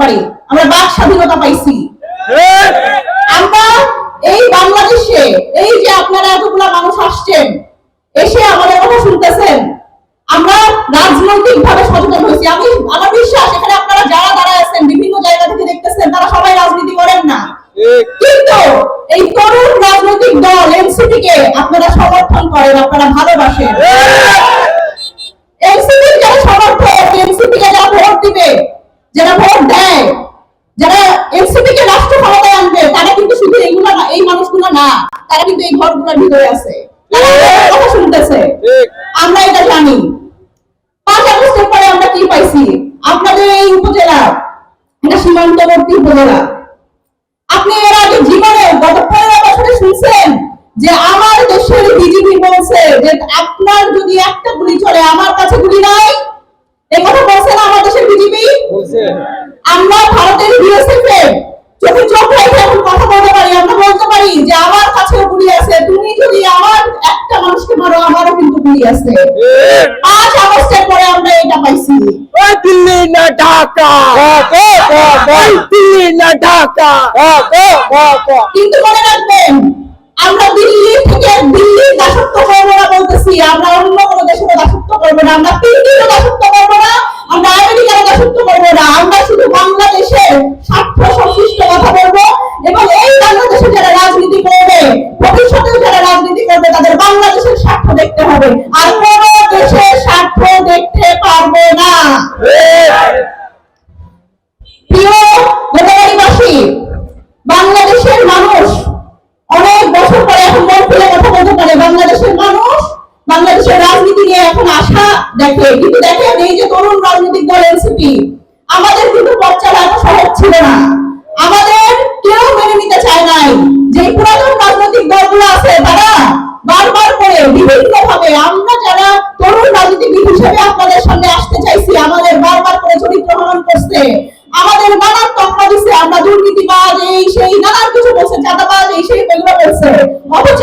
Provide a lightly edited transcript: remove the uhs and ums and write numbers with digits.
পারি, আমরা বাক স্বাধীনতা পাইছি। আমরা এই বাংলাদেশে এই যে আপনারা এতগুলা মানুষ আসছেন, এসে আমাদের কথা শুনতেছেন, আমরা রাজনৈতিক ভাবে সচেতন হয়েছি। আমার বিশ্বাস এখানে আপনারা যারা দাঁড়ায় আছেন বিভিন্ন জায়গা থেকে দেখতেছেন, তারা সবাই রাজনীতি করেন না, কিন্তু এই তরুণ রাজনৈতিক দল এনসিপি কে আপনারা সমর্থন করেন, আপনারা ভালোবাসেন। এনসিপি যারা সমর্থক, এনসিপি কে যারা ভোট দিবে, যারা ভোট দেয়, যারা এনসিপি কে রাষ্ট্র ক্ষমতায় আনবে, তারা কিন্তু শুধু এইগুলা না, এই মানুষগুলো না, তারা কিন্তু এই ঘরগুলোর ভিতরে আছে, তারা কথা শুনতেছে, আমরা এটা জানি। 5 আগস্টের পরে আমরা কি পাইছি? আপনাদের এই উপজেলা এটা সীমান্তবর্তী উপজেলা। আপনি এর আগে জীবনে গত 15 বছরে শুনছেন যে আমার দেশের বিজেপি বলছে যে আপনার যদি একটা গুলি চলে আমার কাছে গুলি নাই? এই কথা বলছে না আমার দেশের বিজেপি? আমরা ভারতের বিএসএফ এর চোখে চোখ রেখে এখন কথা বলতে পারি, আমরা বলতে পারি যে আমার কাছেও গুলি আছে, তুমি যদি আমার একটা মানুষকে মারো আমারও কিন্তু গুলি আছে। 5 আগস্টের পরে আমরা এটা পাইছি। দিল্লি না ঢাকা, দিল্লি না ঢাকা। কিন্তু মনে রাখবেন, আমরা দিল্লি থেকে দিল্লির দাসত্ব করবো না বলতেছি, আমরা অন্য কোনো দেশের দাসত্ব করবো না, আমরা দিল্লিরও দাসত্ব করবো না, আমরা আমেরিকার দাসত্ব করবো না, আমরা শুধু বাংলাদেশের স্বার্থ সংশ্লিষ্ট কথা বলবো। এবং এই বাংলাদেশে যারা রাজনীতি করবে, ভবিষ্যতেও যারা রাজনীতি করবে, তাদের বাংলাদেশের স্বার্থ দেখতে হবে, আর কোন দেশের স্বার্থ দেখতে পারবো না। প্রিয় গোদাগাড়িবাসী, বাংলাদেশের মানুষ অনেক বছর পরে এখন মন খুলে কথা বলতে পারে। বাংলাদেশের মানুষ বাংলাদেশের রাজনীতি নিয়ে এখন আশা দেখে, কিন্তু দেখেন এই যে তরুণ রাজনৈতিক দল এনসিপি, আমাদের কিন্তু পথ চলা এত সহজ ছিল না, আমাদের কেউ মেনে নিতে চায় নাই। যে পুরাতন রাজনৈতিক দলগুলো আছে তারা বারবার করে বিভিন্ন ভাবে, আমরা যারা তরুণ রাজনীতিবিদ হিসেবে আপনাদের সামনে আসতে চাইছি, আমাদের বারবার করে চরিত্র হনন করছে, আমাদের নানান তকমা দিচ্ছে, আমরা দুর্নীতিবাজ, এই সেই নানান কিছু বলছে, চাঁদাবাজ, এই সেই এগুলো বলছে। অথচ